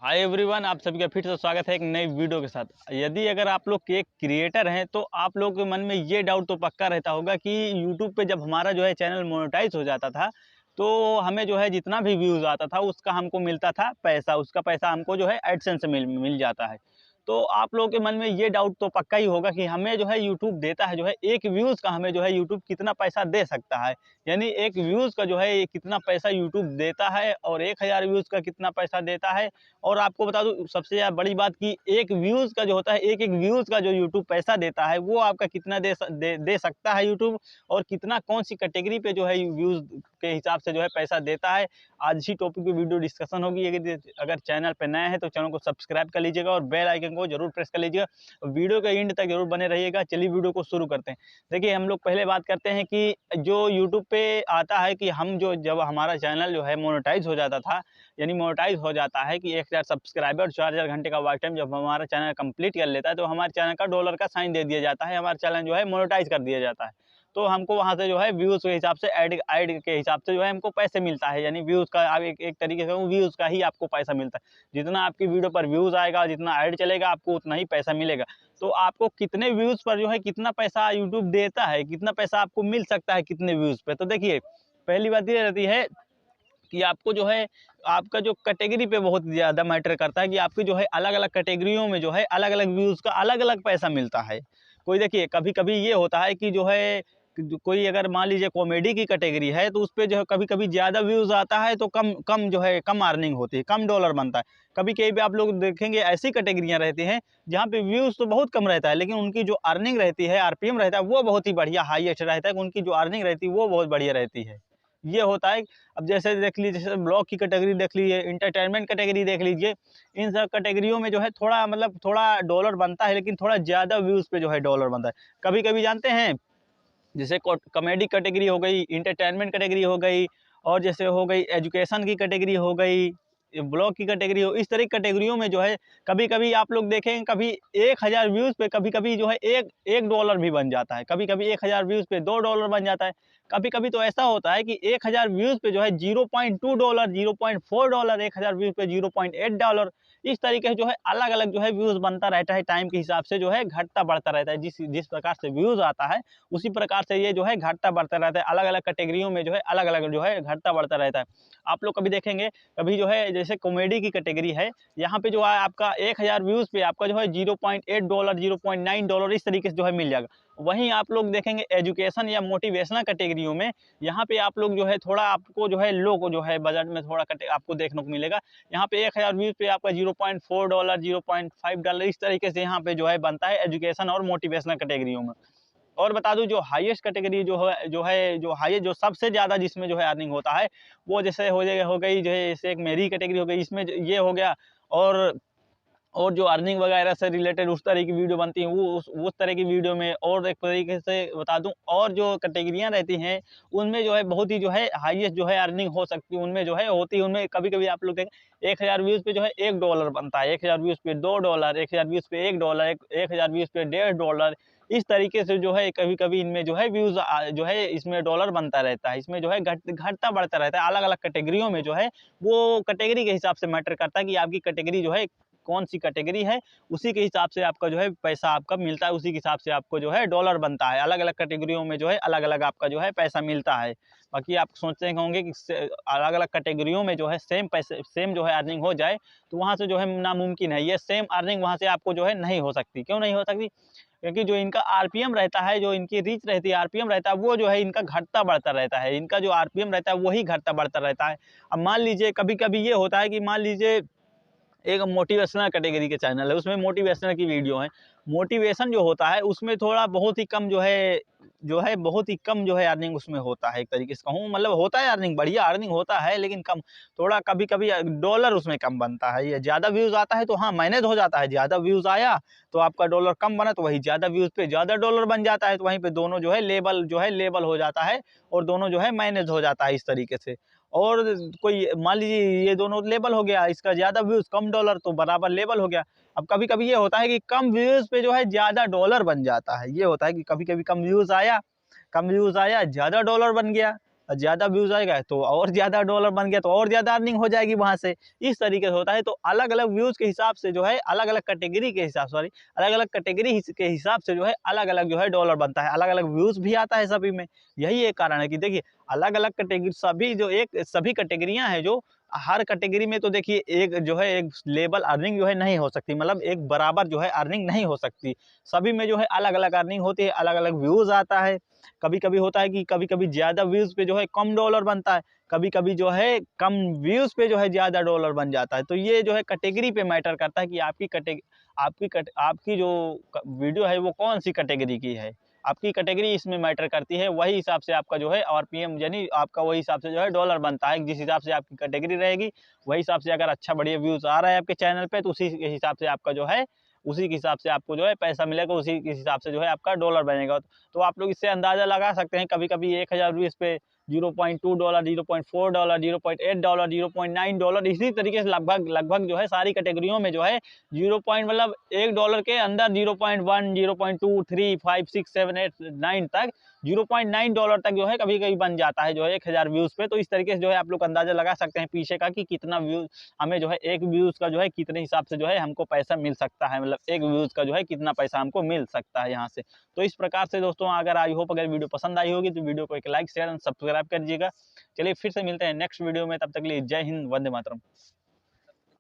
Hi everyone, आप सभी का फिर से स्वागत है एक नई वीडियो के साथ। यदि अगर आप लोग के एक क्रिएटर हैं तो आप लोगों के मन में ये डाउट तो पक्का रहता होगा कि यूट्यूब पे जब हमारा जो है चैनल मोनेटाइज हो जाता था तो हमें जो है जितना भी व्यूज़ आता था उसका हमको मिलता था पैसा, उसका पैसा हमको जो है एडसेंस से मिल जाता है। तो आप लोगों के मन में ये डाउट तो पक्का ही होगा कि हमें जो है यूट्यूब देता है जो है एक व्यूज़ का हमें जो है यूट्यूब कितना पैसा दे सकता है। यानी एक व्यूज़ का जो है ये कितना पैसा यूट्यूब देता है और 1000 व्यूज़ का कितना पैसा देता है। और आपको बता दूँ सबसे बड़ी बात कि एक व्यूज़ का जो होता है, एक-एक व्यूज़ का जो यूट्यूब पैसा देता है, वो आपका कितना दे सकता है यूट्यूब और कितना कौन-सी कैटेगरी पे जो है व्यूज़ के हिसाब से जो है पैसा देता है। आज इसी टॉपिक पे वीडियो डिस्कशन होगी। अगर चैनल पे नए हैं तो चैनल को सब्सक्राइब कर लीजिएगा और बेल आइकन को ज़रूर प्रेस कर लीजिएगा। वीडियो के एंड तक ज़रूर बने रहिएगा। चलिए वीडियो को शुरू करते हैं। देखिए, हम लोग पहले बात करते हैं कि जो यूट्यूब पे आता है कि हम जो जब हमारा चैनल जो है मोनेटाइज़ हो जाता था, यानी मोनेटाइज हो जाता है कि 1000 सब्सक्राइबर 4000 घंटे का वॉच टाइम जब हमारा चैनल कंप्लीट कर लेता है तो हमारे चैनल का डॉलर का साइन दे दिया जाता है, हमारा चैनल जो है मोनेटाइज कर दिया जाता है। तो हमको वहाँ से जो है व्यूज़ के हिसाब से ऐड के हिसाब से जो है हमको पैसे मिलता है, यानी व्यूज़ का आप एक तरीके से व्यूज़ का ही आपको पैसा मिलता है। जितना आपकी वीडियो पर व्यूज़ आएगा, जितना ऐड चलेगा, आपको उतना ही पैसा मिलेगा। तो आपको कितने व्यूज़ पर जो है कितना पैसा यूट्यूब देता है, कितना पैसा आपको मिल सकता है कितने व्यूज़ पे। तो देखिए, पहली बात ये रहती है कि आपको जो है आपका जो कैटेगरी पे बहुत ज़्यादा मैटर करता है कि आपकी जो है अलग-अलग कैटेगरियों में जो है अलग-अलग व्यूज़ का अलग-अलग पैसा मिलता है। कोई देखिए कभी-कभी ये होता है कि जो है कोई अगर मान लीजिए कॉमेडी की कैटेगरी है तो उसपे जो है कभी-कभी ज़्यादा व्यूज़ आता है तो कम कम जो है कम अर्निंग होती है, कम डॉलर बनता है। कभी-कभी भी आप लोग देखेंगे ऐसी कैटेगरियाँ रहती हैं जहाँ पे व्यूज़ तो बहुत कम रहता है लेकिन उनकी जो अर्निंग रहती है, आरपीएम रहता है वो बहुत ही बढ़िया हाईएस्ट रहता है, उनकी जो अर्निंग रहती है वो बहुत बढ़िया रहती है। ये होता है। अब जैसे देख लीजिए, जैसे ब्लॉग की कैटेगरी देख लीजिए, एंटरटेनमेंट कैटेगरी देख लीजिए, इन सब कैटेगरियों में जो है थोड़ा मतलब थोड़ा डॉलर बनता है लेकिन थोड़ा ज़्यादा व्यूज़ पे जो है डॉलर बनता है। कभी-कभी जानते हैं, जैसे कॉमेडी कैटेगरी हो गई, एंटरटेनमेंट कैटेगरी हो गई और जैसे हो गई एजुकेशन की कैटेगरी हो गई, ब्लॉग की कैटेगरी हो, इस तरह की कैटेगरियों में जो है कभी-कभी आप लोग देखेंगे कभी 1000 व्यूज़ पे कभी-कभी जो है एक डॉलर भी बन जाता है, कभी-कभी 1000 व्यूज़ पे $2 बन जाता है। कभी-कभी तो ऐसा होता है कि 1000 व्यूज़ पे जो है $0.2, $0.4, 1000 व्यूज़ पे $0.8, इस तरीके से जो है अलग-अलग जो है व्यूज़ बनता रहता है, टाइम के हिसाब से जो है घटता-बढ़ता रहता है। जिस जिस प्रकार से व्यूज़ आता है उसी प्रकार से ये जो है घटता-बढ़ता रहता है। अलग-अलग कैटेगरियों में जो है अलग-अलग जो है घटता-बढ़ता रहता है। आप लोग कभी देखेंगे, कभी जो है जैसे कॉमेडी की कैटेगरी है, यहाँ पे जो है आपका 1000 व्यूज़ पे आपका जो है $0.8, $0.9 इस तरीके से जो है मिल जाएगा। वहीं आप लोग देखेंगे एजुकेशन या मोटिवेशनल कैटेगरियों में, यहाँ पे आप लोग जो है थोड़ा आपको जो है लो को जो है बजट में थोड़ा कटे आपको देखने को मिलेगा। यहाँ पे 1000 व्यूज़ पे आपका $0.4, $0.5 इस तरीके से यहाँ पे जो है बनता है एजुकेशन और मोटिवेशनल कैटेगरियों में। और बता दूँ, जो हाईएस्ट कैटेगरी जो हाईएस्ट जो सबसे ज़्यादा जिसमें जो है अर्निंग होता है, वो जैसे हो गई जैसे एक मेरी कैटेगरी हो गई, इसमें ये हो गया। और जो अर्निंग वगैरह से रिलेटेड उस तरह की वीडियो बनती है, वो उस तरह की वीडियो में। और एक तरीके से बता दूँ, और जो कैटेगरियाँ रहती हैं, उनमें जो है बहुत ही जो है हाईएस्ट जो है अर्निंग हो सकती है, उनमें जो है होती है। उनमें कभी-कभी आप लोग देखें 1000 व्यूज़ पे जो है $1 बनता है, 1000 व्यूज़ पे $2, 1000 व्यूज़ पे $1, 1000 व्यूज़ पे $1.5। इस तरीके से जो है कभी-कभी इनमें जो है व्यूज़ जो है इसमें डॉलर बनता रहता है। इसमें जो है घटता-बढ़ता रहता है। अलग-अलग कैटेगरियों में जो है वो कैटेगरी के हिसाब से मैटर करता है कि आपकी कैटेगरी जो है कौन-सी कैटेगरी है, उसी के हिसाब से आपका जो है पैसा आपका मिलता है, उसी के हिसाब से आपको जो है डॉलर बनता है। अलग-अलग कैटेगरियों में जो है अलग-अलग आपका जो है पैसा मिलता है। बाकी आप सोचते होंगे कि अलग-अलग कैटेगरियों में जो है सेम जो है अर्निंग हो जाए, तो वहाँ से जो है नामुमकिन है। ये सेम अर्निंग वहाँ से आपको जो है नहीं हो सकती। क्यों नहीं हो सकती? क्योंकि जो इनका आरपीएम रहता है, जो इनकी रीच रहती है, आरपीएम रहता है, वो जो है इनका घटता-बढ़ता रहता है। इनका जो आरपीएम रहता है, वही घटता-बढ़ता रहता है। अब मान लीजिए कभी-कभी ये होता है कि मान लीजिए एक मोटिवेशनल कैटेगरी के चैनल है, उसमें मोटिवेशनल की वीडियो है। मोटिवेशन जो होता है उसमें थोड़ा बहुत ही कम बहुत ही कम जो है अर्निंग उसमें होता है, एक तरीके से कहूँ, मतलब होता है अर्निंग, बढ़िया अर्निंग होता है लेकिन कम। थोड़ा कभी-कभी डॉलर उसमें कम बनता है। ये ज़्यादा व्यूज़ आता है तो हाँ, मैनेज हो जाता है। ज़्यादा व्यूज़ आया तो आपका डॉलर कम बना तो वही ज़्यादा व्यूज़ पे ज़्यादा डॉलर बन जाता है, तो वहीं पे दोनों जो है लेबल हो जाता है और दोनों जो है मैनेज हो जाता है इस तरीके से। और कोई मान लीजिए ये दोनों लेबल हो गया, इसका ज़्यादा व्यूज़ कम डॉलर तो बराबर लेबल हो गया। अब कभी-कभी ये होता है कि कम व्यूज़ पे जो है ज़्यादा डॉलर बन जाता है। ये होता है कि कभी-कभी कम व्यूज़ आया, ज़्यादा डॉलर बन गया। ज़्यादा व्यूज़ आएगा तो और ज़्यादा डॉलर बन गया तो और ज़्यादा अर्निंग हो जाएगी वहाँ से। इस तरीके से होता है। तो अलग-अलग व्यूज़ के हिसाब से जो है अलग-अलग कैटेगरी के हिसाब सॉरी अलग-अलग कैटेगरी के हिसाब से जो है अलग-अलग जो है डॉलर बनता है, अलग-अलग व्यूज़ भी आता है सभी में। यही एक कारण है कि देखिए अलग-अलग कैटेगरी सभी कैटेगरियाँ हैं जो हर कैटेगरी में तो देखिए एक जो है एक लेवल अर्निंग जो है नहीं हो सकती, मतलब एक बराबर जो है अर्निंग नहीं हो सकती। सभी में जो है अलग-अलग अर्निंग होती है, अलग-अलग व्यूज़ आता है। कभी-कभी होता है कि कभी-कभी ज़्यादा व्यूज़ पे जो है कम डॉलर बनता है, कभी-कभी जो है कम व्यूज़ पे जो है ज़्यादा डॉलर बन जाता है। तो ये जो है कैटेगरी पे मैटर करता है कि आपकी जो वीडियो है वो कौन-सी कैटेगरी की है। आपकी कैटेगरी इसमें मैटर करती है, वही हिसाब से आपका जो है आरपीएम यानी आपका वही हिसाब से जो है डॉलर बनता है। जिस हिसाब से आपकी कैटेगरी रहेगी, वही हिसाब से अगर अच्छा बढ़िया व्यूज़ आ रहा है आपके चैनल पे तो उसी के हिसाब से आपका जो है उसी के हिसाब से आपको जो है पैसा मिलेगा, उसी के हिसाब से जो है आपका डॉलर बनेगा। तो आप लोग इससे अंदाज़ा लगा सकते हैं कभी-कभी 1000 व्यूज़ पे $0.2, $0.4, $0.8, $0.9 इसी तरीके से लगभग जो है सारी कैटेगरियों में जो है 0 पॉइंट मतलब $1 के अंदर 0.1, 0.2, 3, 5, 6, 7, 8, 9 तक $0.9 तक जो है कभी-कभी बन जाता है जो है 1000 व्यूज़ पे। तो इस तरीके से जो है आप लोग अंदाज़ा लगा सकते हैं पीछे का कि कितना व्यूज़ हमें जो है एक व्यूज़ का जो है कितने हिसाब से जो है हमको पैसा मिल सकता है, मतलब एक व्यूज़ का जो है कितना पैसा हमको मिल सकता है यहाँ से। तो इस प्रकार से दोस्तों अगर आई होप अगर वीडियो पसंद आई होगी तो वीडियो को एक लाइक, शेयर एंड सब्सक्राइब कर दीजिएगा। चलिए फिर से मिलते हैं नेक्स्ट वीडियो में, तब तक के लिए जय हिंद, वंदे मातरम।